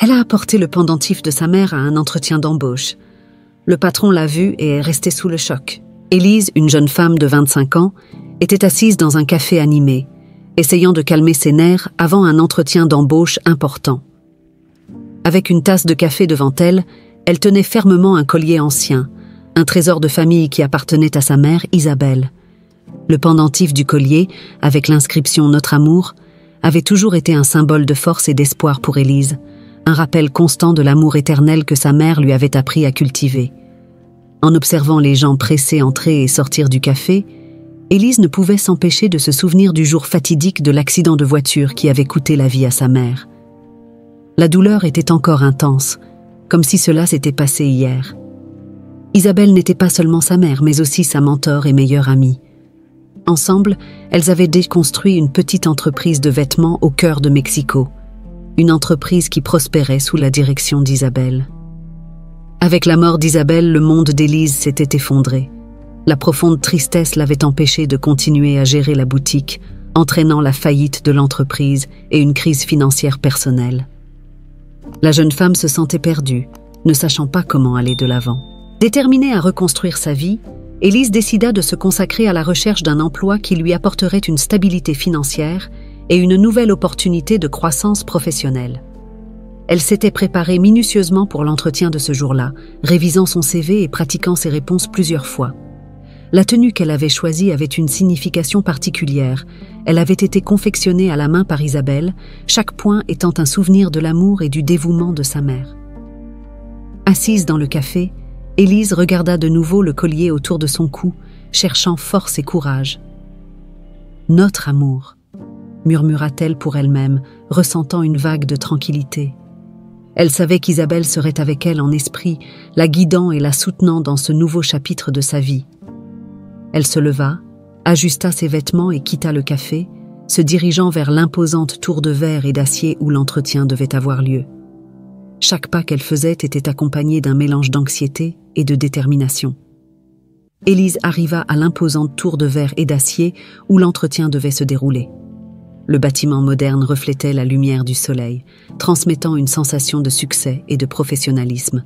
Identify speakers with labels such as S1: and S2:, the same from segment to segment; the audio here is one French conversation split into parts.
S1: Elle a apporté le pendentif de sa mère à un entretien d'embauche. Le patron l'a vue et est resté sous le choc. Élise, une jeune femme de 25 ans, était assise dans un café animé, essayant de calmer ses nerfs avant un entretien d'embauche important. Avec une tasse de café devant elle, elle tenait fermement un collier ancien, un trésor de famille qui appartenait à sa mère, Isabelle. Le pendentif du collier, avec l'inscription « Notre amour », avait toujours été un symbole de force et d'espoir pour Élise, un rappel constant de l'amour éternel que sa mère lui avait appris à cultiver. En observant les gens pressés entrer et sortir du café, Élise ne pouvait s'empêcher de se souvenir du jour fatidique de l'accident de voiture qui avait coûté la vie à sa mère. La douleur était encore intense, comme si cela s'était passé hier. Isabelle n'était pas seulement sa mère, mais aussi sa mentor et meilleure amie. Ensemble, elles avaient déconstruit une petite entreprise de vêtements au cœur de Mexico, une entreprise qui prospérait sous la direction d'Isabelle. Avec la mort d'Isabelle, le monde d'Élise s'était effondré. La profonde tristesse l'avait empêchée de continuer à gérer la boutique, entraînant la faillite de l'entreprise et une crise financière personnelle. La jeune femme se sentait perdue, ne sachant pas comment aller de l'avant. Déterminée à reconstruire sa vie, Élise décida de se consacrer à la recherche d'un emploi qui lui apporterait une stabilité financière et une nouvelle opportunité de croissance professionnelle. Elle s'était préparée minutieusement pour l'entretien de ce jour-là, révisant son CV et pratiquant ses réponses plusieurs fois. La tenue qu'elle avait choisie avait une signification particulière. Elle avait été confectionnée à la main par Isabelle, chaque point étant un souvenir de l'amour et du dévouement de sa mère. Assise dans le café, Élise regarda de nouveau le collier autour de son cou, cherchant force et courage. « Notre amour », murmura-t-elle pour elle-même, ressentant une vague de tranquillité. Elle savait qu'Isabelle serait avec elle en esprit, la guidant et la soutenant dans ce nouveau chapitre de sa vie. Elle se leva, ajusta ses vêtements et quitta le café, se dirigeant vers l'imposante tour de verre et d'acier où l'entretien devait avoir lieu. Chaque pas qu'elle faisait était accompagné d'un mélange d'anxiété et de détermination. Élise arriva à l'imposante tour de verre et d'acier où l'entretien devait se dérouler. Le bâtiment moderne reflétait la lumière du soleil, transmettant une sensation de succès et de professionnalisme.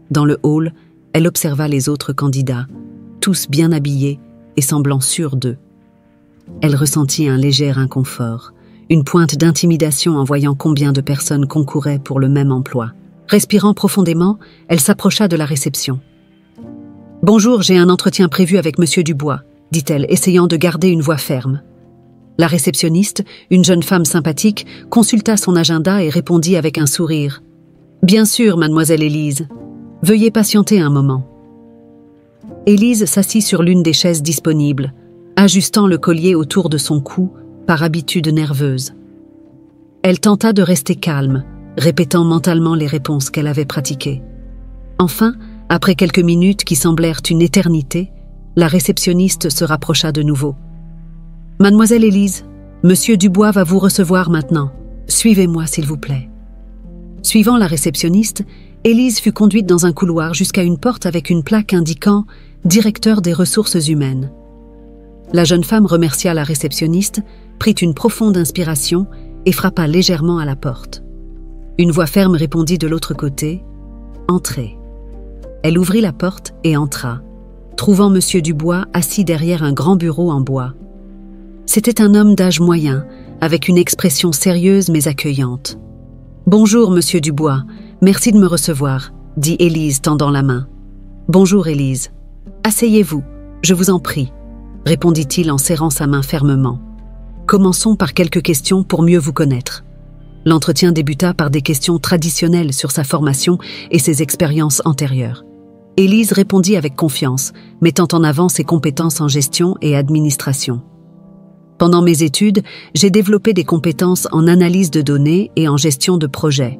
S1: Dans le hall, elle observa les autres candidats, tous bien habillés et semblant sûrs d'eux. Elle ressentit un léger inconfort, une pointe d'intimidation en voyant combien de personnes concouraient pour le même emploi. Respirant profondément, elle s'approcha de la réception. « Bonjour, j'ai un entretien prévu avec Monsieur Dubois », dit-elle, essayant de garder une voix ferme. La réceptionniste, une jeune femme sympathique, consulta son agenda et répondit avec un sourire. « Bien sûr, mademoiselle Élise. Veuillez patienter un moment. » Élise s'assit sur l'une des chaises disponibles, ajustant le collier autour de son cou par habitude nerveuse. Elle tenta de rester calme, répétant mentalement les réponses qu'elle avait pratiquées. Enfin, après quelques minutes qui semblèrent une éternité, la réceptionniste se rapprocha de nouveau. « Mademoiselle Élise, Monsieur Dubois va vous recevoir maintenant. Suivez-moi, s'il vous plaît. » Suivant la réceptionniste, Élise fut conduite dans un couloir jusqu'à une porte avec une plaque indiquant « Directeur des ressources humaines ». La jeune femme remercia la réceptionniste, prit une profonde inspiration et frappa légèrement à la porte. Une voix ferme répondit de l'autre côté « Entrez ». Elle ouvrit la porte et entra, trouvant Monsieur Dubois assis derrière un grand bureau en bois. C'était un homme d'âge moyen, avec une expression sérieuse mais accueillante. « Bonjour, Monsieur Dubois, merci de me recevoir », dit Élise tendant la main. « Bonjour, Élise. Asseyez-vous, je vous en prie », répondit-il en serrant sa main fermement. « Commençons par quelques questions pour mieux vous connaître. » L'entretien débuta par des questions traditionnelles sur sa formation et ses expériences antérieures. Élise répondit avec confiance, mettant en avant ses compétences en gestion et administration. Pendant mes études, j'ai développé des compétences en analyse de données et en gestion de projets.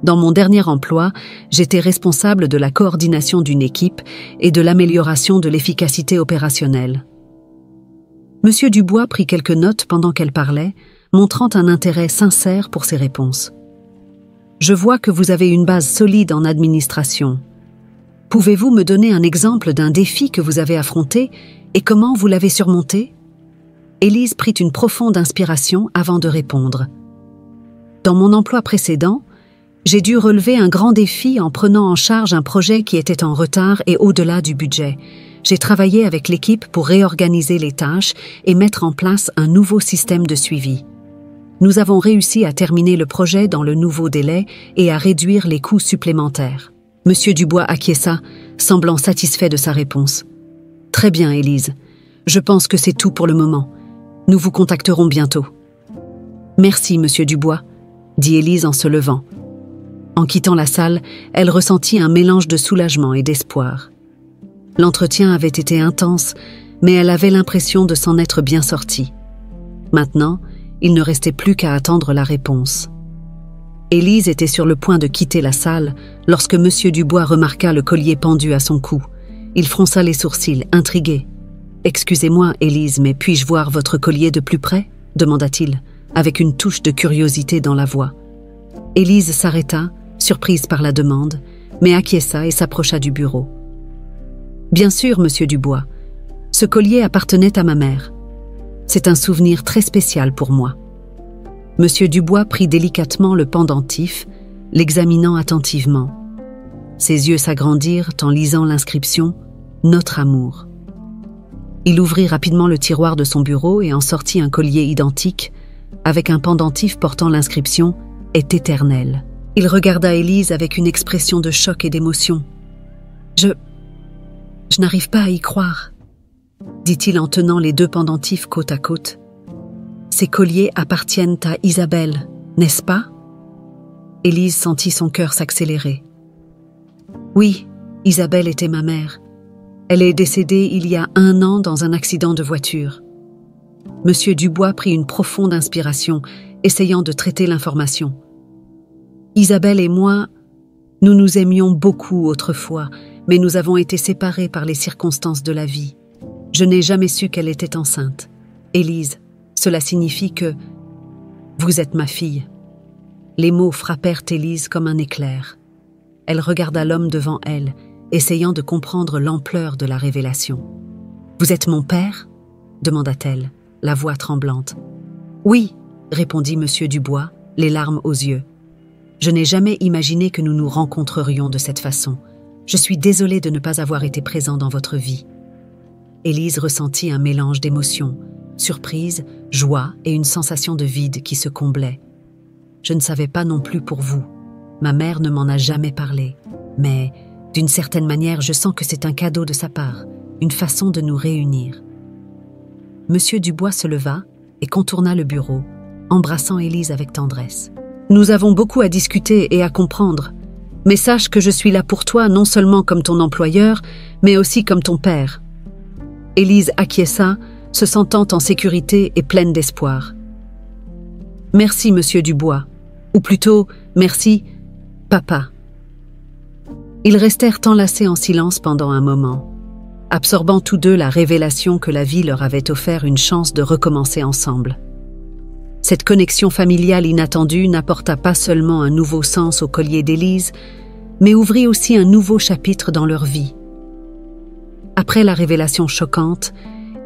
S1: Dans mon dernier emploi, j'étais responsable de la coordination d'une équipe et de l'amélioration de l'efficacité opérationnelle. Monsieur Dubois prit quelques notes pendant qu'elle parlait, montrant un intérêt sincère pour ses réponses. « Je vois que vous avez une base solide en administration. Pouvez-vous me donner un exemple d'un défi que vous avez affronté et comment vous l'avez surmonté ?» Élise prit une profonde inspiration avant de répondre. « Dans mon emploi précédent, J'ai dû relever un grand défi en prenant en charge un projet qui était en retard et au-delà du budget. J'ai travaillé avec l'équipe pour réorganiser les tâches et mettre en place un nouveau système de suivi. Nous avons réussi à terminer le projet dans le nouveau délai et à réduire les coûts supplémentaires. Monsieur Dubois acquiesça, semblant satisfait de sa réponse. « Très bien, Élise. Je pense que c'est tout pour le moment. Nous vous contacterons bientôt. »« Merci, Monsieur Dubois, » dit Élise en se levant. En quittant la salle, elle ressentit un mélange de soulagement et d'espoir. L'entretien avait été intense, mais elle avait l'impression de s'en être bien sortie. Maintenant, il ne restait plus qu'à attendre la réponse. Élise était sur le point de quitter la salle lorsque Monsieur Dubois remarqua le collier pendu à son cou. Il fronça les sourcils, intrigué. « Excusez-moi, Élise, mais puis-je voir votre collier de plus près ?» demanda-t-il, avec une touche de curiosité dans la voix. Élise s'arrêta, surprise par la demande, mais acquiesça et s'approcha du bureau. « Bien sûr, Monsieur Dubois. Ce collier appartenait à ma mère. C'est un souvenir très spécial pour moi. » Monsieur Dubois prit délicatement le pendentif, l'examinant attentivement. Ses yeux s'agrandirent en lisant l'inscription « Notre amour ». Il ouvrit rapidement le tiroir de son bureau et en sortit un collier identique, avec un pendentif portant l'inscription « Est éternel ». Il regarda Élise avec une expression de choc et d'émotion. « Je n'arrive pas à y croire », dit-il en tenant les deux pendentifs côte à côte. « Ces colliers appartiennent à Isabelle, n'est-ce pas ?» Élise sentit son cœur s'accélérer. « Oui, Isabelle était ma mère. Elle est décédée il y a 1 an dans un accident de voiture. » Monsieur Dubois prit une profonde inspiration, essayant de traiter l'information. « Isabelle et moi, nous nous aimions beaucoup autrefois, mais nous avons été séparés par les circonstances de la vie. Je n'ai jamais su qu'elle était enceinte. Élise, cela signifie que vous êtes ma fille. » Les mots frappèrent Élise comme un éclair. Elle regarda l'homme devant elle, essayant de comprendre l'ampleur de la révélation. « Vous êtes mon père ?» demanda-t-elle, la voix tremblante. « Oui, » répondit Monsieur Dubois, les larmes aux yeux. « Je n'ai jamais imaginé que nous nous rencontrerions de cette façon. Je suis désolée de ne pas avoir été présent dans votre vie. » Élise ressentit un mélange d'émotions, surprise, joie et une sensation de vide qui se comblait. « Je ne savais pas non plus pour vous. Ma mère ne m'en a jamais parlé. Mais, d'une certaine manière, je sens que c'est un cadeau de sa part, une façon de nous réunir. » Monsieur Dubois se leva et contourna le bureau, embrassant Élise avec tendresse. « Nous avons beaucoup à discuter et à comprendre. Mais sache que je suis là pour toi non seulement comme ton employeur, mais aussi comme ton père. » Élise acquiesça, se sentant en sécurité et pleine d'espoir. « Merci, Monsieur Dubois. Ou plutôt, merci, papa. » Ils restèrent enlacés en silence pendant un moment, absorbant tous deux la révélation que la vie leur avait offert une chance de recommencer ensemble. Cette connexion familiale inattendue n'apporta pas seulement un nouveau sens au collier d'Élise, mais ouvrit aussi un nouveau chapitre dans leur vie. Après la révélation choquante,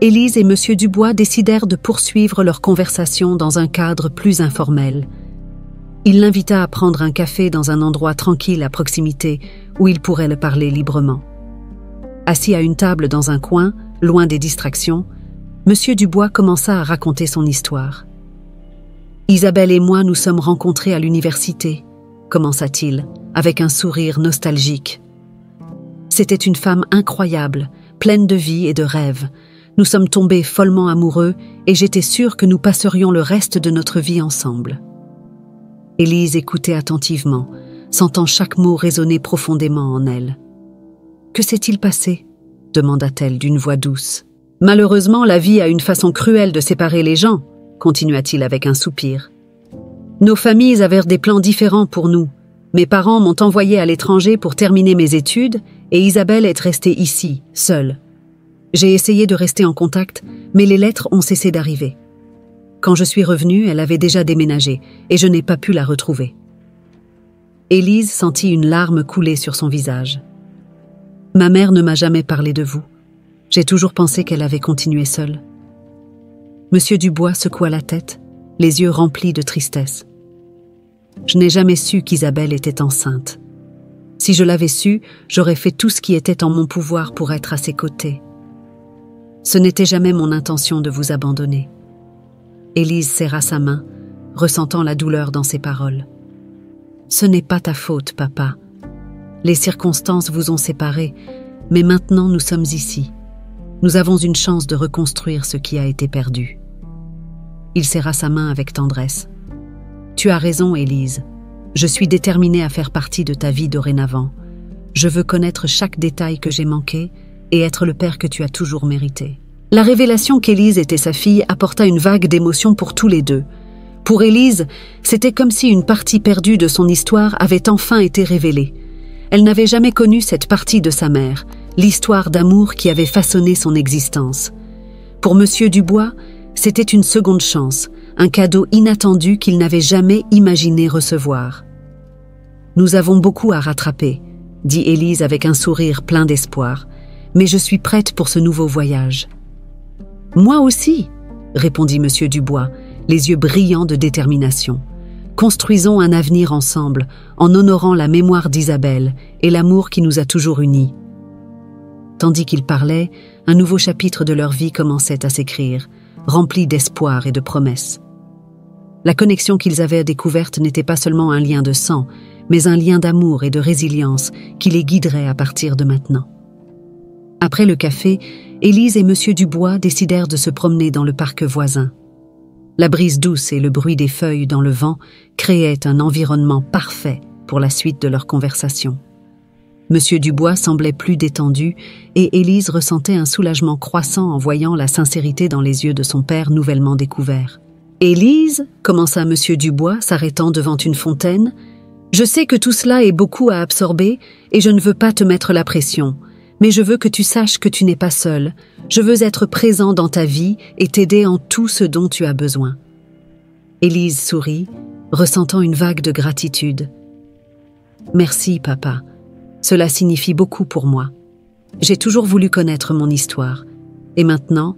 S1: Élise et Monsieur Dubois décidèrent de poursuivre leur conversation dans un cadre plus informel. Il l'invita à prendre un café dans un endroit tranquille à proximité où il pourrait le parler librement. Assis à une table dans un coin, loin des distractions, Monsieur Dubois commença à raconter son histoire. « Isabelle et moi nous sommes rencontrés à l'université, » commença-t-il, avec un sourire nostalgique. « C'était une femme incroyable, pleine de vie et de rêves. Nous sommes tombés follement amoureux et j'étais sûre que nous passerions le reste de notre vie ensemble. » Élise écoutait attentivement, sentant chaque mot résonner profondément en elle. « Que s'est-il passé ?» demanda-t-elle d'une voix douce. « Malheureusement, la vie a une façon cruelle de séparer les gens, » continua-t-il avec un soupir. « Nos familles avaient des plans différents pour nous. Mes parents m'ont envoyé à l'étranger pour terminer mes études et Isabelle est restée ici, seule. J'ai essayé de rester en contact, mais les lettres ont cessé d'arriver. Quand je suis revenue, elle avait déjà déménagé et je n'ai pas pu la retrouver. » Élise sentit une larme couler sur son visage. « Ma mère ne m'a jamais parlé de vous. J'ai toujours pensé qu'elle avait continué seule. » Monsieur Dubois secoua la tête, les yeux remplis de tristesse. Je n'ai jamais su qu'Isabelle était enceinte. Si je l'avais su, j'aurais fait tout ce qui était en mon pouvoir pour être à ses côtés. Ce n'était jamais mon intention de vous abandonner. » Élise serra sa main, ressentant la douleur dans ses paroles. « Ce n'est pas ta faute, papa. Les circonstances vous ont séparés, mais maintenant nous sommes ici. Nous avons une chance de reconstruire ce qui a été perdu. » Il serra sa main avec tendresse. « Tu as raison, Élise. Je suis déterminée à faire partie de ta vie dorénavant. Je veux connaître chaque détail que j'ai manqué et être le père que tu as toujours mérité. » La révélation qu'Élise était sa fille apporta une vague d'émotion pour tous les deux. Pour Élise, c'était comme si une partie perdue de son histoire avait enfin été révélée. Elle n'avait jamais connu cette partie de sa mère, l'histoire d'amour qui avait façonné son existence. Pour Monsieur Dubois, c'était une seconde chance, un cadeau inattendu qu'il n'avait jamais imaginé recevoir. « Nous avons beaucoup à rattraper, » dit Élise avec un sourire plein d'espoir, « mais je suis prête pour ce nouveau voyage. » « Moi aussi, » répondit Monsieur Dubois, les yeux brillants de détermination. « Construisons un avenir ensemble, en honorant la mémoire d'Isabelle et l'amour qui nous a toujours unis. » Tandis qu'ils parlaient, un nouveau chapitre de leur vie commençait à s'écrire, rempli d'espoir et de promesses. La connexion qu'ils avaient découverte n'était pas seulement un lien de sang, mais un lien d'amour et de résilience qui les guiderait à partir de maintenant. Après le café, Élise et Monsieur Dubois décidèrent de se promener dans le parc voisin. La brise douce et le bruit des feuilles dans le vent créaient un environnement parfait pour la suite de leur conversation. Monsieur Dubois semblait plus détendu et Élise ressentait un soulagement croissant en voyant la sincérité dans les yeux de son père nouvellement découvert. « Élise, » commença Monsieur Dubois, s'arrêtant devant une fontaine, « je sais que tout cela est beaucoup à absorber et je ne veux pas te mettre la pression. Mais je veux que tu saches que tu n'es pas seul. Je veux être présent dans ta vie et t'aider en tout ce dont tu as besoin. » Élise sourit, ressentant une vague de gratitude. « Merci, papa. Cela signifie beaucoup pour moi. J'ai toujours voulu connaître mon histoire. Et maintenant,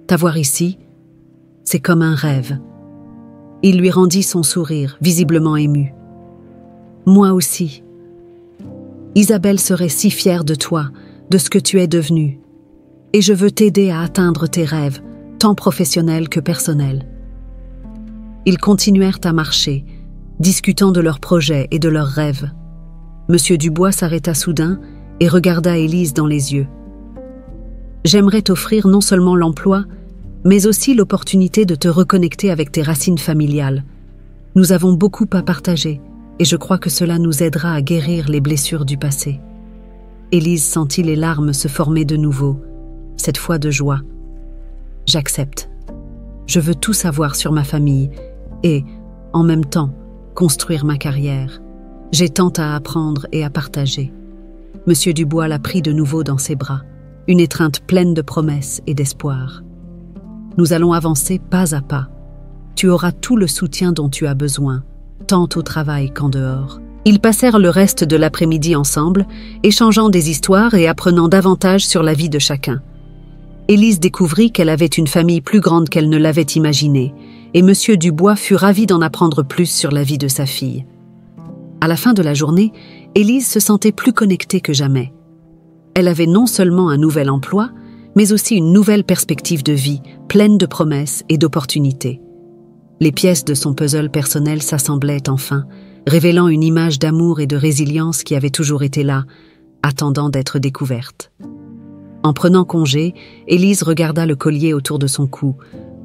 S1: t'avoir ici, c'est comme un rêve. » Il lui rendit son sourire, visiblement ému. « Moi aussi. Isabelle serait si fière de toi, de ce que tu es devenu. Et je veux t'aider à atteindre tes rêves, tant professionnels que personnels. » Ils continuèrent à marcher, discutant de leurs projets et de leurs rêves. Monsieur Dubois s'arrêta soudain et regarda Élise dans les yeux. « J'aimerais t'offrir non seulement l'emploi, mais aussi l'opportunité de te reconnecter avec tes racines familiales. Nous avons beaucoup à partager, et je crois que cela nous aidera à guérir les blessures du passé. » Élise sentit les larmes se former de nouveau, cette fois de joie. « J'accepte. Je veux tout savoir sur ma famille et, en même temps, construire ma carrière. J'ai tant à apprendre et à partager. » Monsieur Dubois la prit de nouveau dans ses bras, une étreinte pleine de promesses et d'espoir. « Nous allons avancer pas à pas. Tu auras tout le soutien dont tu as besoin, tant au travail qu'en dehors. » Ils passèrent le reste de l'après-midi ensemble, échangeant des histoires et apprenant davantage sur la vie de chacun. Élise découvrit qu'elle avait une famille plus grande qu'elle ne l'avait imaginé, et Monsieur Dubois fut ravi d'en apprendre plus sur la vie de sa fille. À la fin de la journée, Élise se sentait plus connectée que jamais. Elle avait non seulement un nouvel emploi, mais aussi une nouvelle perspective de vie, pleine de promesses et d'opportunités. Les pièces de son puzzle personnel s'assemblaient enfin, révélant une image d'amour et de résilience qui avait toujours été là, attendant d'être découverte. En prenant congé, Élise regarda le collier autour de son cou,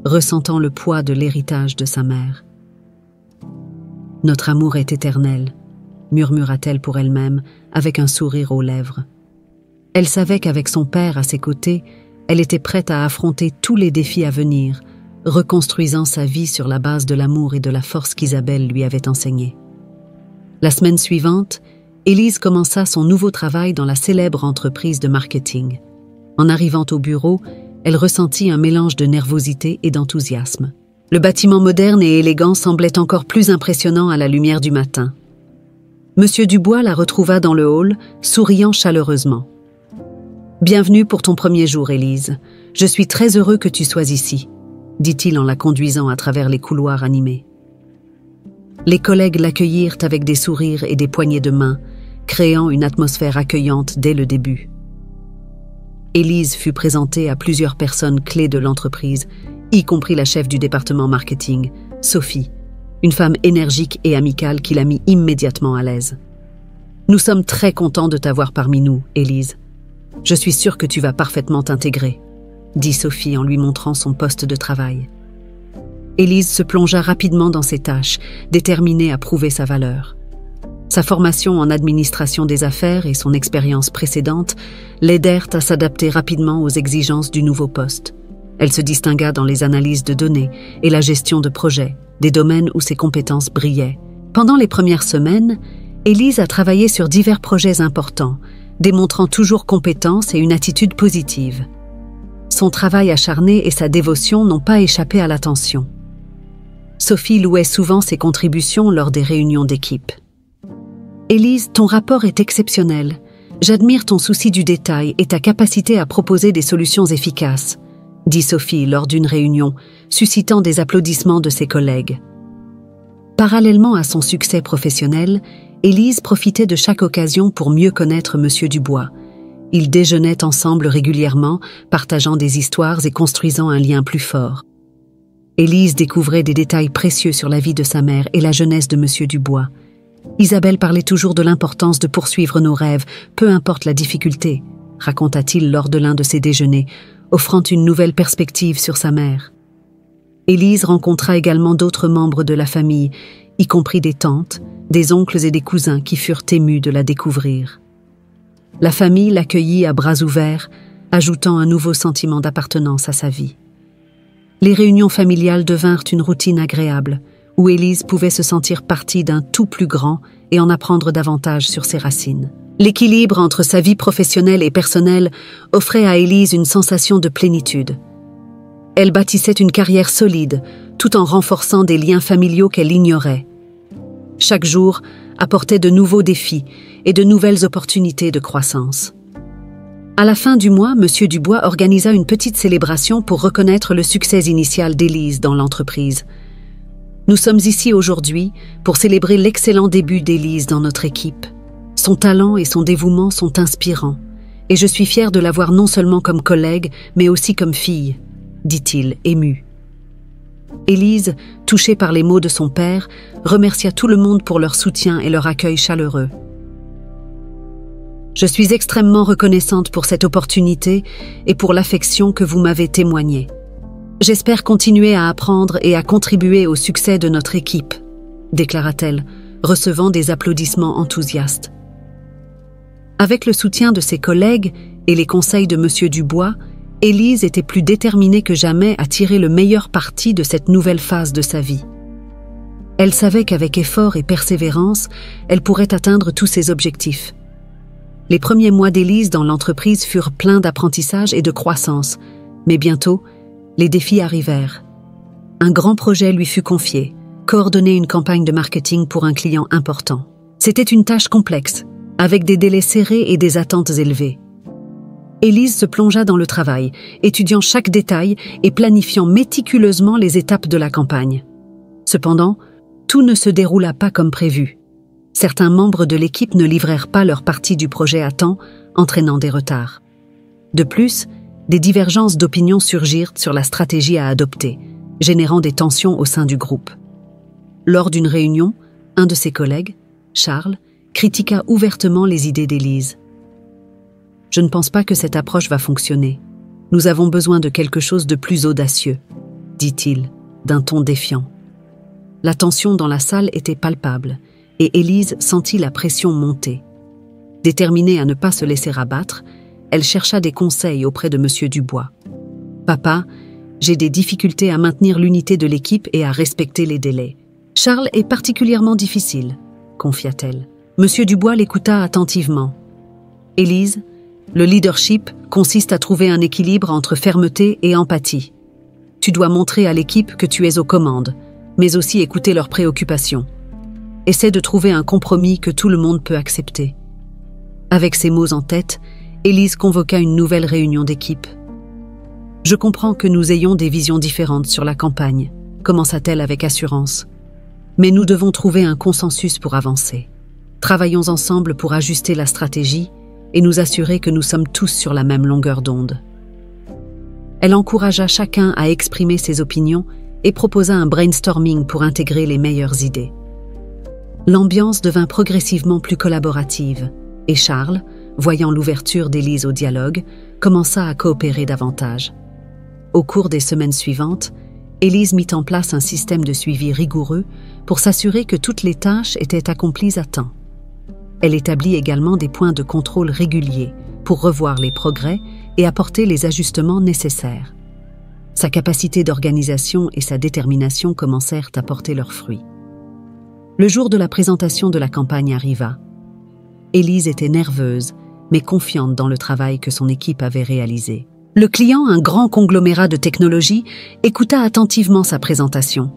S1: ressentant le poids de l'héritage de sa mère. « Notre amour est éternel », murmura-t-elle pour elle-même, avec un sourire aux lèvres. Elle savait qu'avec son père à ses côtés, elle était prête à affronter tous les défis à venir, reconstruisant sa vie sur la base de l'amour et de la force qu'Isabelle lui avait enseignée. La semaine suivante, Élise commença son nouveau travail dans la célèbre entreprise de marketing. En arrivant au bureau, elle ressentit un mélange de nervosité et d'enthousiasme. Le bâtiment moderne et élégant semblait encore plus impressionnant à la lumière du matin. Monsieur Dubois la retrouva dans le hall, souriant chaleureusement. « Bienvenue pour ton premier jour, Élise. Je suis très heureux que tu sois ici, » dit-il en la conduisant à travers les couloirs animés. Les collègues l'accueillirent avec des sourires et des poignées de main, créant une atmosphère accueillante dès le début. Élise fut présentée à plusieurs personnes clés de l'entreprise, y compris la chef du département marketing, Sophie, une femme énergique et amicale qui la mit immédiatement à l'aise. « Nous sommes très contents de t'avoir parmi nous, Élise. Je suis sûre que tu vas parfaitement t'intégrer, » dit Sophie en lui montrant son poste de travail. Élise se plongea rapidement dans ses tâches, déterminée à prouver sa valeur. Sa formation en administration des affaires et son expérience précédente l'aidèrent à s'adapter rapidement aux exigences du nouveau poste. Elle se distingua dans les analyses de données et la gestion de projets, des domaines où ses compétences brillaient. Pendant les premières semaines, Élise a travaillé sur divers projets importants, démontrant toujours compétence et une attitude positive. Son travail acharné et sa dévotion n'ont pas échappé à l'attention. Sophie louait souvent ses contributions lors des réunions d'équipe. « Élise, ton rapport est exceptionnel. J'admire ton souci du détail et ta capacité à proposer des solutions efficaces, » dit Sophie lors d'une réunion, suscitant des applaudissements de ses collègues. Parallèlement à son succès professionnel, Élise profitait de chaque occasion pour mieux connaître M. Dubois. Ils déjeunaient ensemble régulièrement, partageant des histoires et construisant un lien plus fort. Élise découvrait des détails précieux sur la vie de sa mère et la jeunesse de M. Dubois. Isabelle parlait toujours de l'importance de poursuivre nos rêves, peu importe la difficulté, raconta-t-il lors de l'un de ses déjeuners, offrant une nouvelle perspective sur sa mère. Élise rencontra également d'autres membres de la famille, y compris des tantes, des oncles et des cousins qui furent émus de la découvrir. La famille l'accueillit à bras ouverts, ajoutant un nouveau sentiment d'appartenance à sa vie. Les réunions familiales devinrent une routine agréable, où Élise pouvait se sentir partie d'un tout plus grand et en apprendre davantage sur ses racines. L'équilibre entre sa vie professionnelle et personnelle offrait à Élise une sensation de plénitude. Elle bâtissait une carrière solide, tout en renforçant des liens familiaux qu'elle ignorait. Chaque jour apportait de nouveaux défis et de nouvelles opportunités de croissance. À la fin du mois, M. Dubois organisa une petite célébration pour reconnaître le succès initial d'Élise dans l'entreprise. Nous sommes ici aujourd'hui pour célébrer l'excellent début d'Élise dans notre équipe. Son talent et son dévouement sont inspirants, et je suis fière de l'avoir non seulement comme collègue, mais aussi comme fille, dit-il, ému. Élise, touchée par les mots de son père, remercia tout le monde pour leur soutien et leur accueil chaleureux. « Je suis extrêmement reconnaissante pour cette opportunité et pour l'affection que vous m'avez témoignée. J'espère continuer à apprendre et à contribuer au succès de notre équipe, » déclara-t-elle, recevant des applaudissements enthousiastes. Avec le soutien de ses collègues et les conseils de M. Dubois, Élise était plus déterminée que jamais à tirer le meilleur parti de cette nouvelle phase de sa vie. Elle savait qu'avec effort et persévérance, elle pourrait atteindre tous ses objectifs. Les premiers mois d'Élise dans l'entreprise furent pleins d'apprentissage et de croissance, mais bientôt, les défis arrivèrent. Un grand projet lui fut confié, coordonner une campagne de marketing pour un client important. C'était une tâche complexe, avec des délais serrés et des attentes élevées. Élise se plongea dans le travail, étudiant chaque détail et planifiant méticuleusement les étapes de la campagne. Cependant, tout ne se déroula pas comme prévu. Certains membres de l'équipe ne livrèrent pas leur partie du projet à temps, entraînant des retards. De plus, des divergences d'opinion surgirent sur la stratégie à adopter, générant des tensions au sein du groupe. Lors d'une réunion, un de ses collègues, Charles, critiqua ouvertement les idées d'Élise. « Je ne pense pas que cette approche va fonctionner. Nous avons besoin de quelque chose de plus audacieux, » dit-il, d'un ton défiant. La tension dans la salle était palpable, et Élise sentit la pression monter. Déterminée à ne pas se laisser abattre, elle chercha des conseils auprès de M. Dubois. « Papa, j'ai des difficultés à maintenir l'unité de l'équipe et à respecter les délais. Charles est particulièrement difficile, » confia-t-elle. M. Dubois l'écouta attentivement. « Élise, le leadership consiste à trouver un équilibre entre fermeté et empathie. Tu dois montrer à l'équipe que tu es aux commandes, mais aussi écouter leurs préoccupations. Essaie de trouver un compromis que tout le monde peut accepter. » Avec ces mots en tête, Élise convoqua une nouvelle réunion d'équipe. « Je comprends que nous ayons des visions différentes sur la campagne, » commença-t-elle avec assurance. Mais nous devons trouver un consensus pour avancer. Travaillons ensemble pour ajuster la stratégie et nous assurer que nous sommes tous sur la même longueur d'onde. Elle encouragea chacun à exprimer ses opinions et proposa un brainstorming pour intégrer les meilleures idées. L'ambiance devint progressivement plus collaborative et Charles, voyant l'ouverture d'Élise au dialogue, commença à coopérer davantage. Au cours des semaines suivantes, Élise mit en place un système de suivi rigoureux pour s'assurer que toutes les tâches étaient accomplies à temps. Elle établit également des points de contrôle réguliers pour revoir les progrès et apporter les ajustements nécessaires. Sa capacité d'organisation et sa détermination commencèrent à porter leurs fruits. Le jour de la présentation de la campagne arriva. Élise était nerveuse, mais confiante dans le travail que son équipe avait réalisé. Le client, un grand conglomérat de technologie, écouta attentivement sa présentation.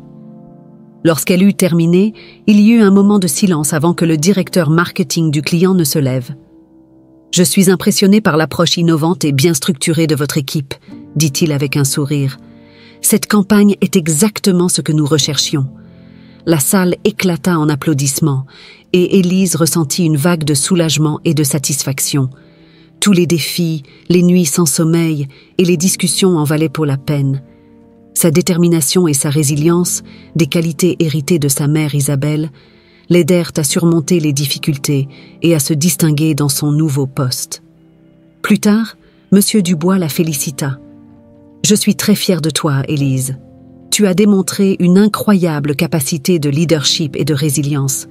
S1: Lorsqu'elle eut terminé, il y eut un moment de silence avant que le directeur marketing du client ne se lève. « Je suis impressionné par l'approche innovante et bien structurée de votre équipe », dit-il avec un sourire. « Cette campagne est exactement ce que nous recherchions. » La salle éclata en applaudissements et Élise ressentit une vague de soulagement et de satisfaction. Tous les défis, les nuits sans sommeil et les discussions en valaient pour la peine. Sa détermination et sa résilience, des qualités héritées de sa mère Isabelle, l'aidèrent à surmonter les difficultés et à se distinguer dans son nouveau poste. Plus tard, M. Dubois la félicita. « Je suis très fier de toi, Élise. Tu as démontré une incroyable capacité de leadership et de résilience.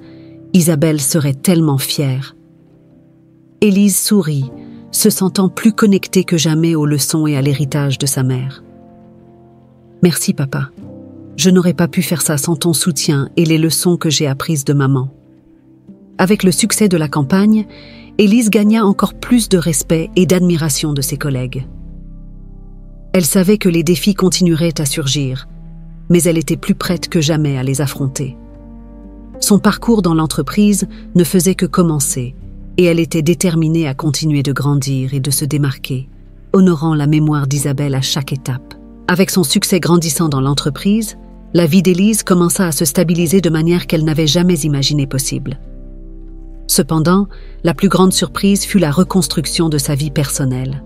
S1: Isabelle serait tellement fière. » Élise sourit, se sentant plus connectée que jamais aux leçons et à l'héritage de sa mère. « Merci, papa. Je n'aurais pas pu faire ça sans ton soutien et les leçons que j'ai apprises de maman. » Avec le succès de la campagne, Élise gagna encore plus de respect et d'admiration de ses collègues. Elle savait que les défis continueraient à surgir, mais elle était plus prête que jamais à les affronter. Son parcours dans l'entreprise ne faisait que commencer, et elle était déterminée à continuer de grandir et de se démarquer, honorant la mémoire d'Isabelle à chaque étape. Avec son succès grandissant dans l'entreprise, la vie d'Élise commença à se stabiliser de manière qu'elle n'avait jamais imaginé possible. Cependant, la plus grande surprise fut la reconstruction de sa vie personnelle.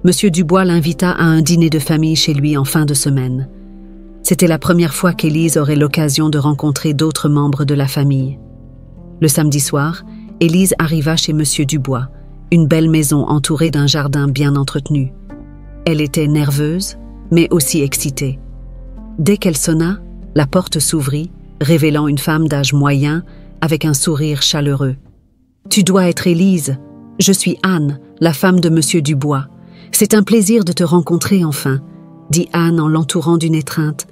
S1: Monsieur Dubois l'invita à un dîner de famille chez lui en fin de semaine. C'était la première fois qu'Élise aurait l'occasion de rencontrer d'autres membres de la famille. Le samedi soir, Élise arriva chez Monsieur Dubois, une belle maison entourée d'un jardin bien entretenu. Elle était nerveuse, mais aussi excitée. Dès qu'elle sonna, la porte s'ouvrit, révélant une femme d'âge moyen, avec un sourire chaleureux. « Tu dois être Élise. Je suis Anne, la femme de Monsieur Dubois. C'est un plaisir de te rencontrer enfin, » dit Anne en l'entourant d'une étreinte.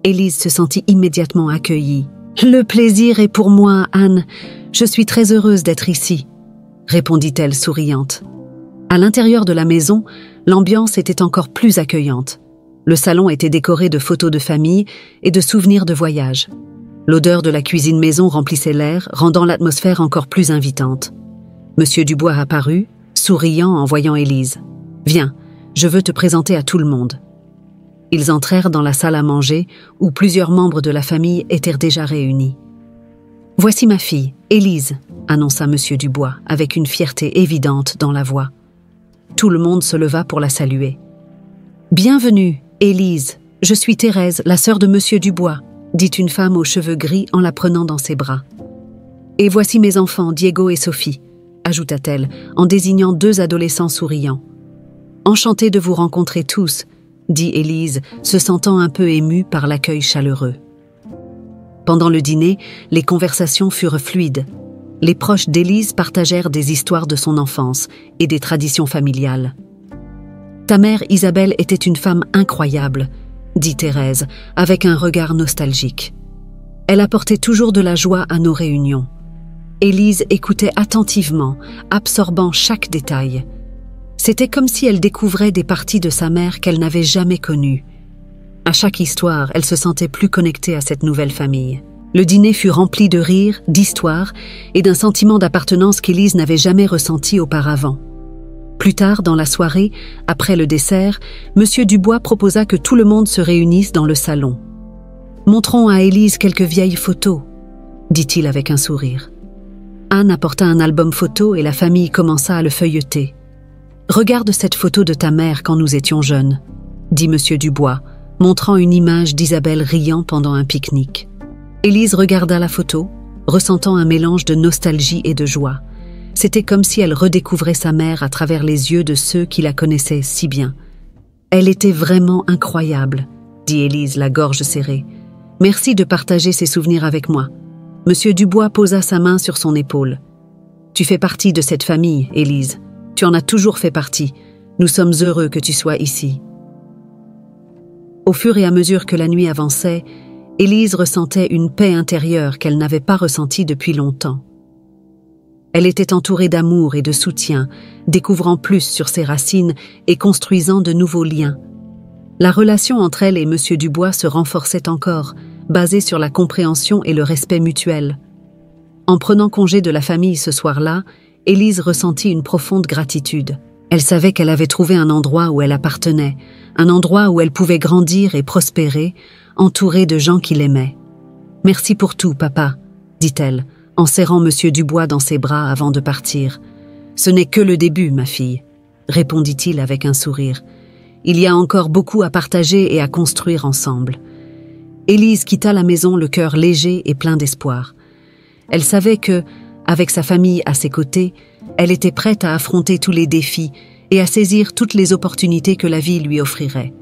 S1: Élise se sentit immédiatement accueillie. « Le plaisir est pour moi, Anne. Je suis très heureuse d'être ici, » répondit-elle souriante. À l'intérieur de la maison, l'ambiance était encore plus accueillante. Le salon était décoré de photos de famille et de souvenirs de voyage. L'odeur de la cuisine maison remplissait l'air, rendant l'atmosphère encore plus invitante. Monsieur Dubois apparut, souriant en voyant Élise. « Viens, je veux te présenter à tout le monde. » Ils entrèrent dans la salle à manger, où plusieurs membres de la famille étaient déjà réunis. « Voici ma fille, Élise, » annonça Monsieur Dubois, avec une fierté évidente dans la voix. Tout le monde se leva pour la saluer. « Bienvenue, Élise. Je suis Thérèse, la sœur de Monsieur Dubois, » dit une femme aux cheveux gris en la prenant dans ses bras. « Et voici mes enfants, Diego et Sophie, » ajouta-t-elle, en désignant deux adolescents souriants. « Enchantée de vous rencontrer tous, » dit Élise, se sentant un peu émue par l'accueil chaleureux. Pendant le dîner, les conversations furent fluides. Les proches d'Élise partagèrent des histoires de son enfance et des traditions familiales. « Ta mère Isabelle était une femme incroyable, » dit Thérèse, avec un regard nostalgique. « Elle apportait toujours de la joie à nos réunions. » Élise écoutait attentivement, absorbant chaque détail. C'était comme si elle découvrait des parties de sa mère qu'elle n'avait jamais connues. À chaque histoire, elle se sentait plus connectée à cette nouvelle famille. Le dîner fut rempli de rires, d'histoires et d'un sentiment d'appartenance qu'Élise n'avait jamais ressenti auparavant. Plus tard, dans la soirée, après le dessert, Monsieur Dubois proposa que tout le monde se réunisse dans le salon. Montrons à Élise quelques vieilles photos, dit-il avec un sourire. Anne apporta un album photo et la famille commença à le feuilleter. Regarde cette photo de ta mère quand nous étions jeunes, dit Monsieur Dubois, montrant une image d'Isabelle riant pendant un pique-nique. Élise regarda la photo, ressentant un mélange de nostalgie et de joie. C'était comme si elle redécouvrait sa mère à travers les yeux de ceux qui la connaissaient si bien. Elle était vraiment incroyable, dit Élise, la gorge serrée. Merci de partager ces souvenirs avec moi. Monsieur Dubois posa sa main sur son épaule. Tu fais partie de cette famille, Élise. Tu en as toujours fait partie. Nous sommes heureux que tu sois ici. Au fur et à mesure que la nuit avançait, Élise ressentait une paix intérieure qu'elle n'avait pas ressentie depuis longtemps. Elle était entourée d'amour et de soutien, découvrant plus sur ses racines et construisant de nouveaux liens. La relation entre elle et Monsieur Dubois se renforçait encore, basée sur la compréhension et le respect mutuel. En prenant congé de la famille ce soir-là, Élise ressentit une profonde gratitude. Elle savait qu'elle avait trouvé un endroit où elle appartenait, un endroit où elle pouvait grandir et prospérer, entourée de gens qui l'aimaient. « Merci pour tout, papa », dit-elle, en serrant Monsieur Dubois dans ses bras avant de partir. « Ce n'est que le début, ma fille », répondit-il avec un sourire. « Il y a encore beaucoup à partager et à construire ensemble. » Élise quitta la maison le cœur léger et plein d'espoir. Elle savait que, avec sa famille à ses côtés, elle était prête à affronter tous les défis et à saisir toutes les opportunités que la vie lui offrirait.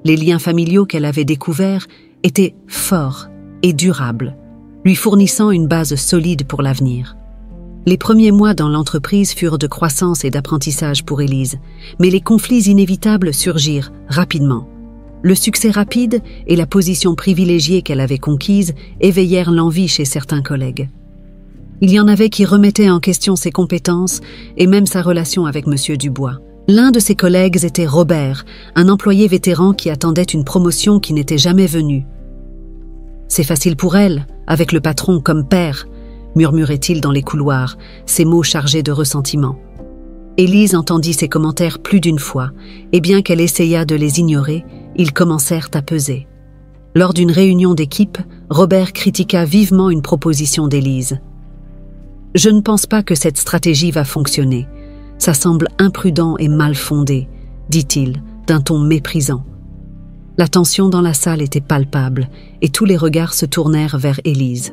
S1: Les liens familiaux qu'elle avait découverts étaient forts et durables, lui fournissant une base solide pour l'avenir. Les premiers mois dans l'entreprise furent de croissance et d'apprentissage pour Élise, mais les conflits inévitables surgirent rapidement. Le succès rapide et la position privilégiée qu'elle avait conquise éveillèrent l'envie chez certains collègues. Il y en avait qui remettaient en question ses compétences et même sa relation avec Monsieur Dubois. L'un de ses collègues était Robert, un employé vétéran qui attendait une promotion qui n'était jamais venue. « C'est facile pour elle, avec le patron comme père », murmurait-il dans les couloirs, ses mots chargés de ressentiment. Élise entendit ces commentaires plus d'une fois, et bien qu'elle essaya de les ignorer, ils commencèrent à peser. Lors d'une réunion d'équipe, Robert critiqua vivement une proposition d'Élise. « Je ne pense pas que cette stratégie va fonctionner. Ça semble imprudent et mal fondé, » dit-il, d'un ton méprisant. La tension dans la salle était palpable, et tous les regards se tournèrent vers Élise.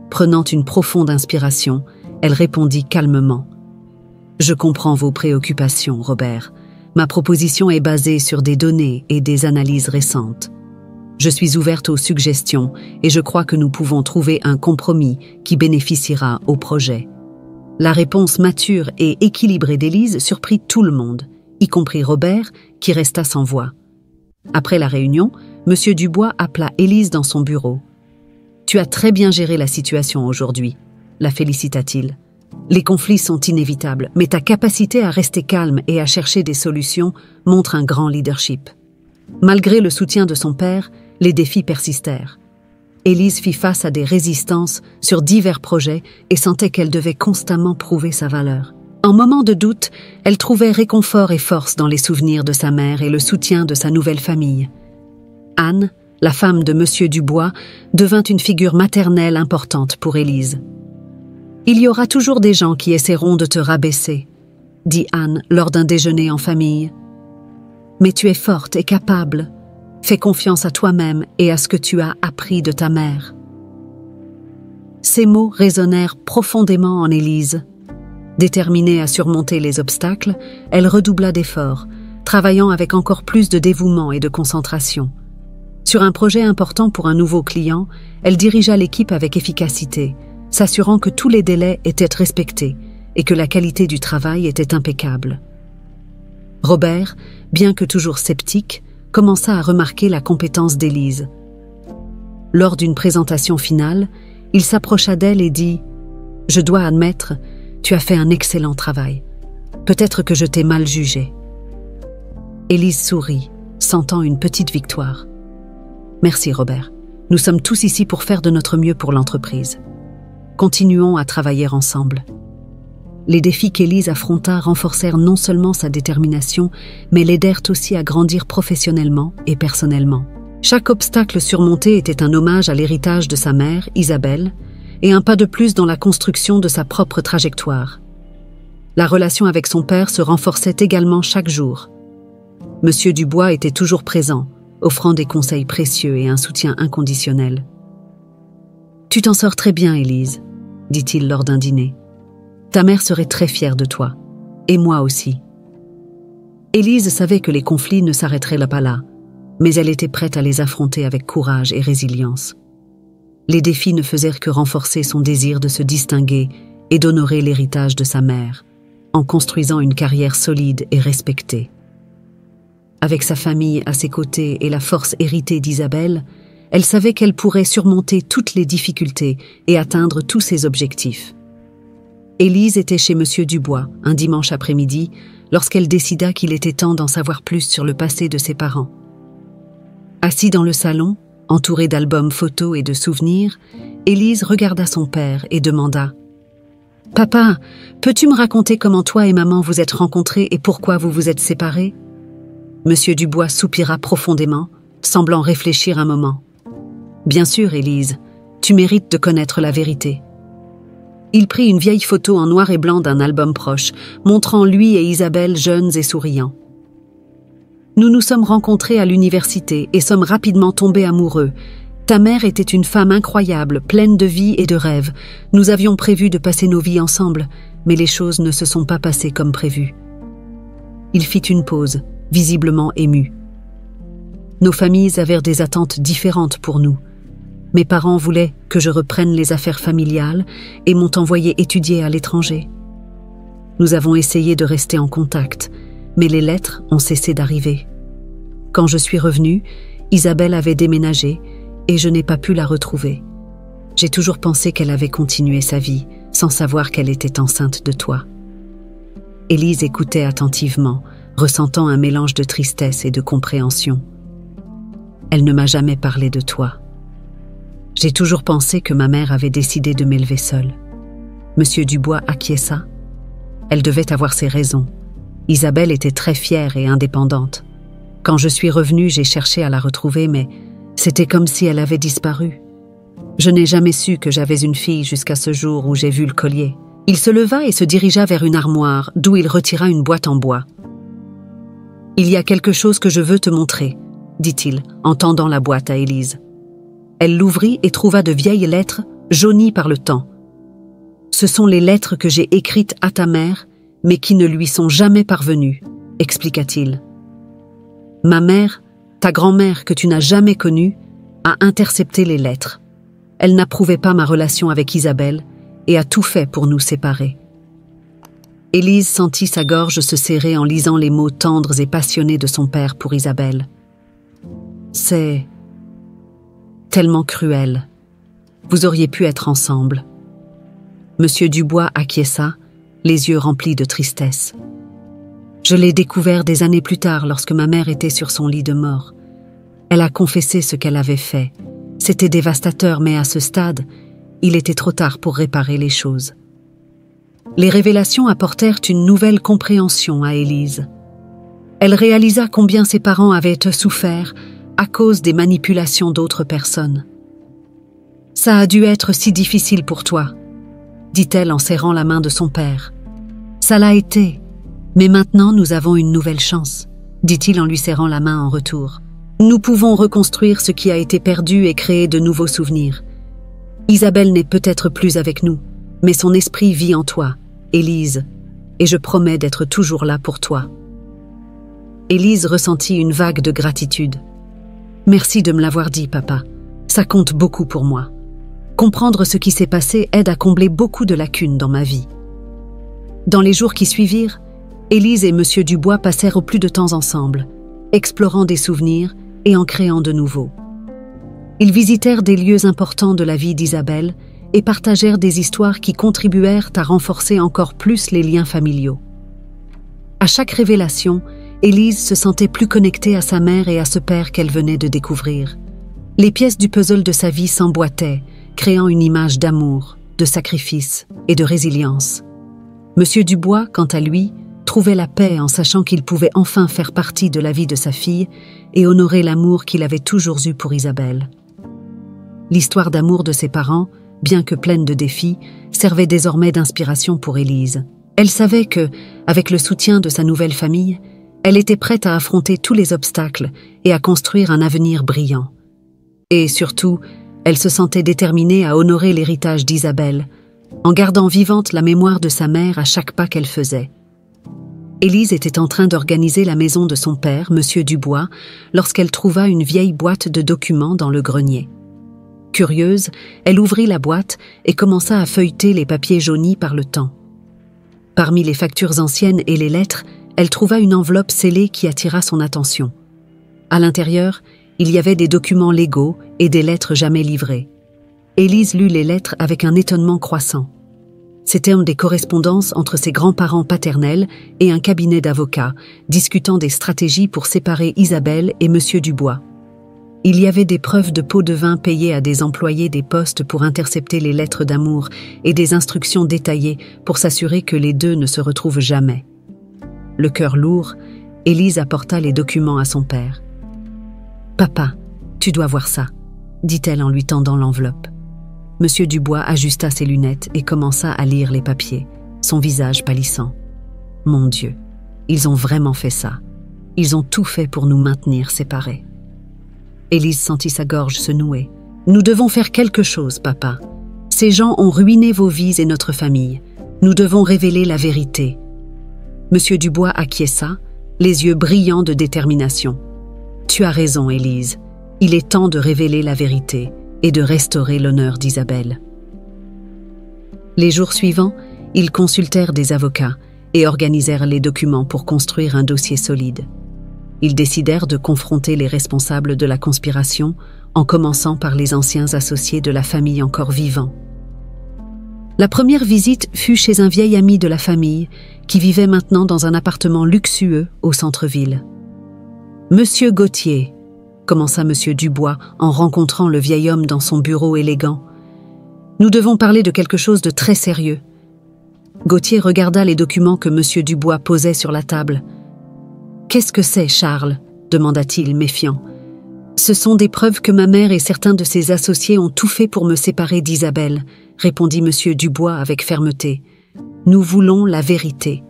S1: Prenant une profonde inspiration, elle répondit calmement. « Je comprends vos préoccupations, Robert. Ma proposition est basée sur des données et des analyses récentes. Je suis ouverte aux suggestions et je crois que nous pouvons trouver un compromis qui bénéficiera au projet. » La réponse mature et équilibrée d'Élise surprit tout le monde, y compris Robert, qui resta sans voix. Après la réunion, Monsieur Dubois appela Élise dans son bureau. « Tu as très bien géré la situation aujourd'hui », la félicita-t-il. « Les conflits sont inévitables, mais ta capacité à rester calme et à chercher des solutions montre un grand leadership. » Malgré le soutien de son père, les défis persistèrent. Élise fit face à des résistances sur divers projets et sentait qu'elle devait constamment prouver sa valeur. En moment de doute, elle trouvait réconfort et force dans les souvenirs de sa mère et le soutien de sa nouvelle famille. Anne, la femme de Monsieur Dubois, devint une figure maternelle importante pour Élise. « Il y aura toujours des gens qui essaieront de te rabaisser, » dit Anne lors d'un déjeuner en famille. « Mais tu es forte et capable. Fais confiance à toi-même et à ce que tu as appris de ta mère. » Ces mots résonnèrent profondément en Élise. Déterminée à surmonter les obstacles, elle redoubla d'efforts, travaillant avec encore plus de dévouement et de concentration. Sur un projet important pour un nouveau client, elle dirigea l'équipe avec efficacité, s'assurant que tous les délais étaient respectés et que la qualité du travail était impeccable. Robert, bien que toujours sceptique, commença à remarquer la compétence d'Élise. Lors d'une présentation finale, il s'approcha d'elle et dit « Je dois admettre, tu as fait un excellent travail. Peut-être que je t'ai mal jugé. » Élise sourit, sentant une petite victoire. « Merci Robert. Nous sommes tous ici pour faire de notre mieux pour l'entreprise. Continuons à travailler ensemble. » Les défis qu'Élise affronta renforcèrent non seulement sa détermination, mais l'aidèrent aussi à grandir professionnellement et personnellement. Chaque obstacle surmonté était un hommage à l'héritage de sa mère, Isabelle, et un pas de plus dans la construction de sa propre trajectoire. La relation avec son père se renforçait également chaque jour. Monsieur Dubois était toujours présent, offrant des conseils précieux et un soutien inconditionnel. « Tu t'en sors très bien, Élise, » dit-il lors d'un dîner. « Ta mère serait très fière de toi, et moi aussi. » Élise savait que les conflits ne s'arrêteraient pas là, mais elle était prête à les affronter avec courage et résilience. Les défis ne faisaient que renforcer son désir de se distinguer et d'honorer l'héritage de sa mère, en construisant une carrière solide et respectée. Avec sa famille à ses côtés et la force héritée d'Isabelle, elle savait qu'elle pourrait surmonter toutes les difficultés et atteindre tous ses objectifs. Élise était chez Monsieur Dubois un dimanche après-midi lorsqu'elle décida qu'il était temps d'en savoir plus sur le passé de ses parents. Assis dans le salon, entourée d'albums photos et de souvenirs, Élise regarda son père et demanda « Papa, peux-tu me raconter comment toi et maman vous êtes rencontrés et pourquoi vous vous êtes séparés ?» Monsieur Dubois soupira profondément, semblant réfléchir un moment. « Bien sûr, Élise, tu mérites de connaître la vérité. » Il prit une vieille photo en noir et blanc d'un album proche, montrant lui et Isabelle jeunes et souriants. « Nous nous sommes rencontrés à l'université et sommes rapidement tombés amoureux. Ta mère était une femme incroyable, pleine de vie et de rêves. Nous avions prévu de passer nos vies ensemble, mais les choses ne se sont pas passées comme prévu. » Il fit une pause, visiblement ému. « Nos familles avaient des attentes différentes pour nous. Mes parents voulaient que je reprenne les affaires familiales et m'ont envoyé étudier à l'étranger. Nous avons essayé de rester en contact, mais les lettres ont cessé d'arriver. Quand je suis revenue, Isabelle avait déménagé et je n'ai pas pu la retrouver. J'ai toujours pensé qu'elle avait continué sa vie, sans savoir qu'elle était enceinte de toi. » Élise écoutait attentivement, ressentant un mélange de tristesse et de compréhension. « Elle ne m'a jamais parlé de toi. J'ai toujours pensé que ma mère avait décidé de m'élever seule. » Monsieur Dubois acquiesça. Elle devait avoir ses raisons. Isabelle était très fière et indépendante. Quand je suis revenue, j'ai cherché à la retrouver, mais c'était comme si elle avait disparu. Je n'ai jamais su que j'avais une fille jusqu'à ce jour où j'ai vu le collier. Il se leva et se dirigea vers une armoire, d'où il retira une boîte en bois. « Il y a quelque chose que je veux te montrer, » dit-il, en tendant la boîte à Élise. Elle l'ouvrit et trouva de vieilles lettres, jaunies par le temps. « Ce sont les lettres que j'ai écrites à ta mère, mais qui ne lui sont jamais parvenues, » expliqua-t-il. « Ma mère, ta grand-mère que tu n'as jamais connue, a intercepté les lettres. Elle n'approuvait pas ma relation avec Isabelle et a tout fait pour nous séparer. » Élise sentit sa gorge se serrer en lisant les mots tendres et passionnés de son père pour Isabelle. « C'est tellement cruel. Vous auriez pu être ensemble. » Monsieur Dubois acquiesça, les yeux remplis de tristesse. « Je l'ai découvert des années plus tard lorsque ma mère était sur son lit de mort. Elle a confessé ce qu'elle avait fait. C'était dévastateur, mais à ce stade, il était trop tard pour réparer les choses. » Les révélations apportèrent une nouvelle compréhension à Élise. Elle réalisa combien ses parents avaient souffert à cause des manipulations d'autres personnes. « Ça a dû être si difficile pour toi, » dit-elle en serrant la main de son père. « Ça l'a été, mais maintenant nous avons une nouvelle chance, » dit-il en lui serrant la main en retour. « Nous pouvons reconstruire ce qui a été perdu et créer de nouveaux souvenirs. Isabelle n'est peut-être plus avec nous, mais son esprit vit en toi, Élise, et je promets d'être toujours là pour toi. » Élise ressentit une vague de gratitude. « Merci de me l'avoir dit, papa. Ça compte beaucoup pour moi. Comprendre ce qui s'est passé aide à combler beaucoup de lacunes dans ma vie. » Dans les jours qui suivirent, Élise et Monsieur Dubois passèrent au plus de temps ensemble, explorant des souvenirs et en créant de nouveaux. Ils visitèrent des lieux importants de la vie d'Isabelle et partagèrent des histoires qui contribuèrent à renforcer encore plus les liens familiaux. À chaque révélation, Élise se sentait plus connectée à sa mère et à ce père qu'elle venait de découvrir. Les pièces du puzzle de sa vie s'emboîtaient, créant une image d'amour, de sacrifice et de résilience. Monsieur Dubois, quant à lui, trouvait la paix en sachant qu'il pouvait enfin faire partie de la vie de sa fille et honorer l'amour qu'il avait toujours eu pour Isabelle. L'histoire d'amour de ses parents, bien que pleine de défis, servait désormais d'inspiration pour Élise. Elle savait que, avec le soutien de sa nouvelle famille, elle était prête à affronter tous les obstacles et à construire un avenir brillant. Et surtout, elle se sentait déterminée à honorer l'héritage d'Isabelle, en gardant vivante la mémoire de sa mère à chaque pas qu'elle faisait. Élise était en train d'organiser la maison de son père, Monsieur Dubois, lorsqu'elle trouva une vieille boîte de documents dans le grenier. Curieuse, elle ouvrit la boîte et commença à feuilleter les papiers jaunis par le temps. Parmi les factures anciennes et les lettres, elle trouva une enveloppe scellée qui attira son attention. À l'intérieur, il y avait des documents légaux et des lettres jamais livrées. Élise lut les lettres avec un étonnement croissant. C'étaient des correspondances entre ses grands-parents paternels et un cabinet d'avocats, discutant des stratégies pour séparer Isabelle et Monsieur Dubois. Il y avait des preuves de pots de vin payés à des employés des postes pour intercepter les lettres d'amour et des instructions détaillées pour s'assurer que les deux ne se retrouvent jamais. Le cœur lourd, Élise apporta les documents à son père. « Papa, tu dois voir ça », dit-elle en lui tendant l'enveloppe. Monsieur Dubois ajusta ses lunettes et commença à lire les papiers, son visage pâlissant. « Mon Dieu, ils ont vraiment fait ça. Ils ont tout fait pour nous maintenir séparés. » Élise sentit sa gorge se nouer. « Nous devons faire quelque chose, papa. Ces gens ont ruiné vos vies et notre famille. Nous devons révéler la vérité. » Monsieur Dubois acquiesça, les yeux brillants de détermination. « Tu as raison, Élise. Il est temps de révéler la vérité et de restaurer l'honneur d'Isabelle. » Les jours suivants, ils consultèrent des avocats et organisèrent les documents pour construire un dossier solide. Ils décidèrent de confronter les responsables de la conspiration en commençant par les anciens associés de la famille encore vivants. La première visite fut chez un vieil ami de la famille qui vivait maintenant dans un appartement luxueux au centre-ville. « Monsieur Gauthier », commença Monsieur Dubois en rencontrant le vieil homme dans son bureau élégant. « Nous devons parler de quelque chose de très sérieux. » Gauthier regarda les documents que Monsieur Dubois posait sur la table. « Qu'est-ce que c'est, Charles ?» demanda-t-il, méfiant. « Ce sont des preuves que ma mère et certains de ses associés ont tout fait pour me séparer d'Isabelle, » répondit Monsieur Dubois avec fermeté. « Nous voulons la vérité. »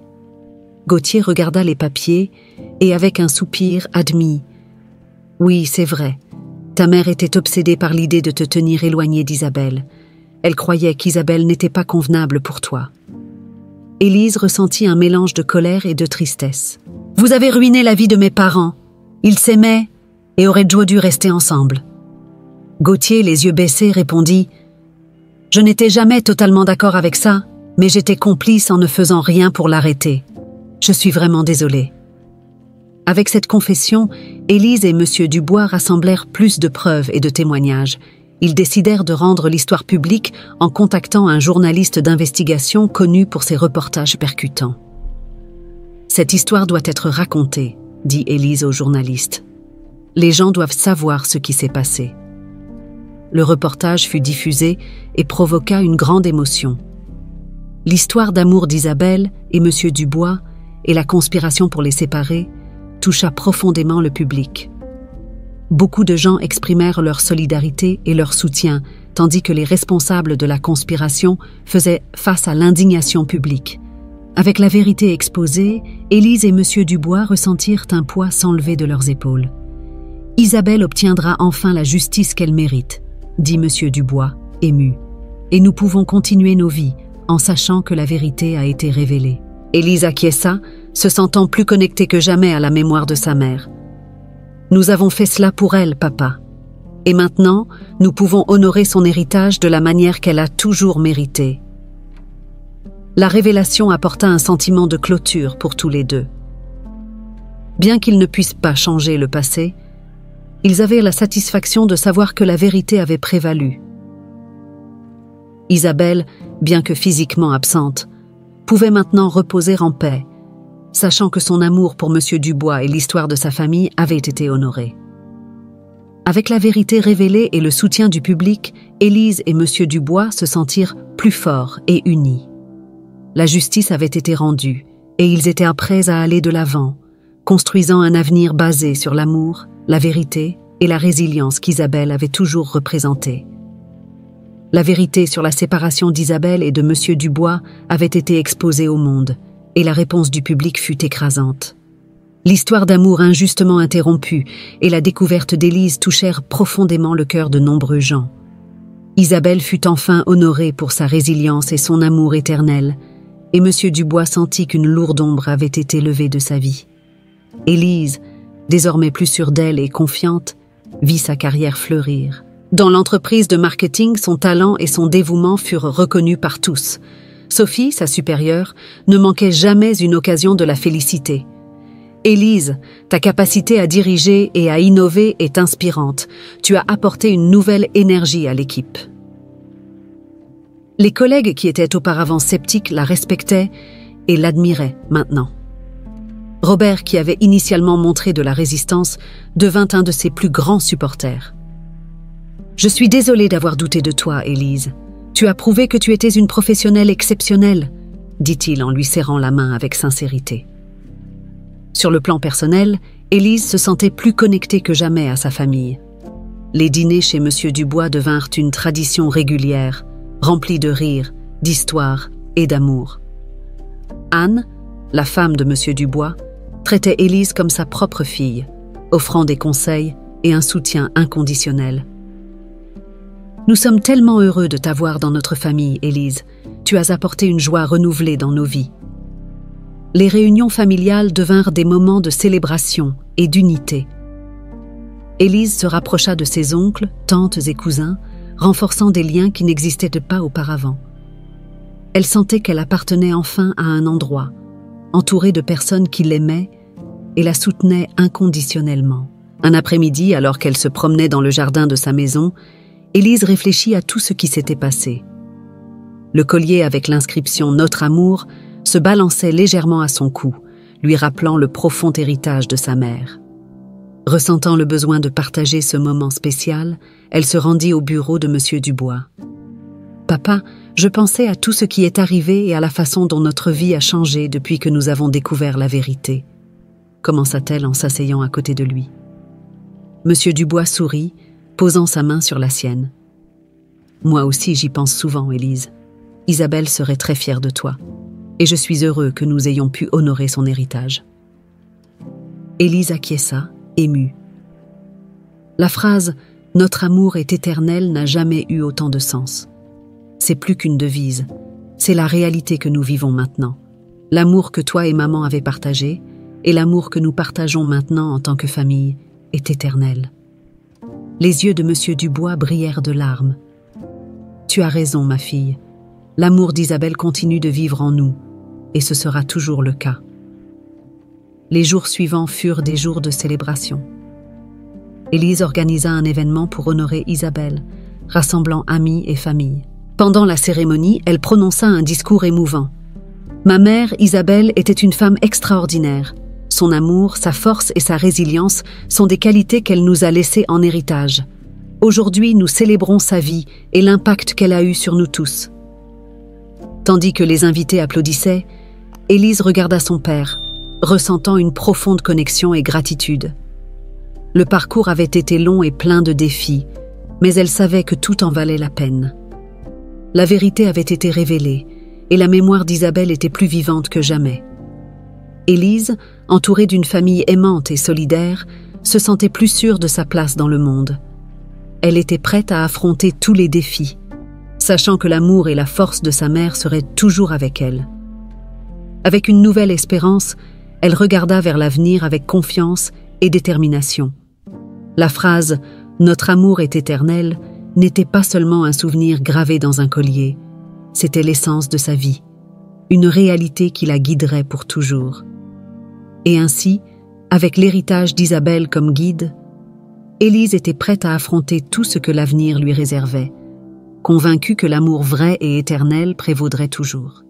S1: Gauthier regarda les papiers et, avec un soupir, admit. « Oui, c'est vrai. Ta mère était obsédée par l'idée de te tenir éloigné d'Isabelle. Elle croyait qu'Isabelle n'était pas convenable pour toi. » Élise ressentit un mélange de colère et de tristesse. « Vous avez ruiné la vie de mes parents. Ils s'aimaient et auraient dû rester ensemble. » Gauthier, les yeux baissés, répondit « Je n'étais jamais totalement d'accord avec ça, mais j'étais complice en ne faisant rien pour l'arrêter. Je suis vraiment désolé. » Avec cette confession, Élise et Monsieur Dubois rassemblèrent plus de preuves et de témoignages. Ils décidèrent de rendre l'histoire publique en contactant un journaliste d'investigation connu pour ses reportages percutants. « Cette histoire doit être racontée, » dit Élise au journaliste. « Les gens doivent savoir ce qui s'est passé. » Le reportage fut diffusé et provoqua une grande émotion. L'histoire d'amour d'Isabelle et Monsieur Dubois et la conspiration pour les séparer toucha profondément le public. Beaucoup de gens exprimèrent leur solidarité et leur soutien, tandis que les responsables de la conspiration faisaient face à l'indignation publique. Avec la vérité exposée, Élise et Monsieur Dubois ressentirent un poids s'enlever de leurs épaules. « Isabelle obtiendra enfin la justice qu'elle mérite, » dit Monsieur Dubois, ému. « Et nous pouvons continuer nos vies en sachant que la vérité a été révélée. » Élise acquiesça, se sentant plus connectée que jamais à la mémoire de sa mère. « Nous avons fait cela pour elle, papa. Et maintenant, nous pouvons honorer son héritage de la manière qu'elle a toujours mérité. » La révélation apporta un sentiment de clôture pour tous les deux. Bien qu'ils ne puissent pas changer le passé, ils avaient la satisfaction de savoir que la vérité avait prévalu. Isabelle, bien que physiquement absente, pouvait maintenant reposer en paix, sachant que son amour pour Monsieur Dubois et l'histoire de sa famille avaient été honorés. Avec la vérité révélée et le soutien du public, Élise et Monsieur Dubois se sentirent plus forts et unis. La justice avait été rendue et ils étaient prêts à aller de l'avant, construisant un avenir basé sur l'amour, la vérité et la résilience qu'Isabelle avait toujours représentée. La vérité sur la séparation d'Isabelle et de Monsieur Dubois avait été exposée au monde, et la réponse du public fut écrasante. L'histoire d'amour injustement interrompue et la découverte d'Élise touchèrent profondément le cœur de nombreux gens. Isabelle fut enfin honorée pour sa résilience et son amour éternel, et Monsieur Dubois sentit qu'une lourde ombre avait été levée de sa vie. Élise, désormais plus sûre d'elle et confiante, vit sa carrière fleurir. Dans l'entreprise de marketing, son talent et son dévouement furent reconnus par tous. Sophie, sa supérieure, ne manquait jamais une occasion de la féliciter. « Élise, ta capacité à diriger et à innover est inspirante. Tu as apporté une nouvelle énergie à l'équipe. » Les collègues qui étaient auparavant sceptiques la respectaient et l'admiraient maintenant. Robert, qui avait initialement montré de la résistance, devint un de ses plus grands supporters. « Je suis désolé d'avoir douté de toi, Élise. Tu as prouvé que tu étais une professionnelle exceptionnelle, » dit-il en lui serrant la main avec sincérité. Sur le plan personnel, Élise se sentait plus connectée que jamais à sa famille. Les dîners chez Monsieur Dubois devinrent une tradition régulière, remplie de rires, d'histoires et d'amour. Anne, la femme de Monsieur Dubois, traitait Élise comme sa propre fille, offrant des conseils et un soutien inconditionnel. « Nous sommes tellement heureux de t'avoir dans notre famille, Élise. Tu as apporté une joie renouvelée dans nos vies. » Les réunions familiales devinrent des moments de célébration et d'unité. Élise se rapprocha de ses oncles, tantes et cousins, renforçant des liens qui n'existaient pas auparavant. Elle sentait qu'elle appartenait enfin à un endroit, entourée de personnes qui l'aimaient et la soutenaient inconditionnellement. Un après-midi, alors qu'elle se promenait dans le jardin de sa maison, Élise réfléchit à tout ce qui s'était passé. Le collier avec l'inscription « Notre amour » se balançait légèrement à son cou, lui rappelant le profond héritage de sa mère. Ressentant le besoin de partager ce moment spécial, elle se rendit au bureau de Monsieur Dubois. « Papa, je pensais à tout ce qui est arrivé et à la façon dont notre vie a changé depuis que nous avons découvert la vérité. » commença-t-elle en s'asseyant à côté de lui. Monsieur Dubois sourit, posant sa main sur la sienne. « Moi aussi j'y pense souvent, Élise. Isabelle serait très fière de toi, et je suis heureux que nous ayons pu honorer son héritage. » Élise acquiesça, émue. La phrase « Notre amour est éternel » n'a jamais eu autant de sens. C'est plus qu'une devise, c'est la réalité que nous vivons maintenant. L'amour que toi et maman avez partagé, et l'amour que nous partageons maintenant en tant que famille, est éternel. Les yeux de Monsieur Dubois brillèrent de larmes. « Tu as raison, ma fille. L'amour d'Isabelle continue de vivre en nous, et ce sera toujours le cas. » Les jours suivants furent des jours de célébration. Élise organisa un événement pour honorer Isabelle, rassemblant amis et famille. Pendant la cérémonie, elle prononça un discours émouvant. « Ma mère, Isabelle, était une femme extraordinaire. Son amour, sa force et sa résilience sont des qualités qu'elle nous a laissées en héritage. Aujourd'hui, nous célébrons sa vie et l'impact qu'elle a eu sur nous tous. » Tandis que les invités applaudissaient, Élise regarda son père, ressentant une profonde connexion et gratitude. Le parcours avait été long et plein de défis, mais elle savait que tout en valait la peine. La vérité avait été révélée, et la mémoire d'Isabelle était plus vivante que jamais. Élise, entourée d'une famille aimante et solidaire, se sentait plus sûre de sa place dans le monde. Elle était prête à affronter tous les défis, sachant que l'amour et la force de sa mère seraient toujours avec elle. Avec une nouvelle espérance, elle regarda vers l'avenir avec confiance et détermination. La phrase « Notre amour est éternel » n'était pas seulement un souvenir gravé dans un collier, c'était l'essence de sa vie, une réalité qui la guiderait pour toujours. Et ainsi, avec l'héritage d'Isabelle comme guide, Élise était prête à affronter tout ce que l'avenir lui réservait, convaincue que l'amour vrai et éternel prévaudrait toujours.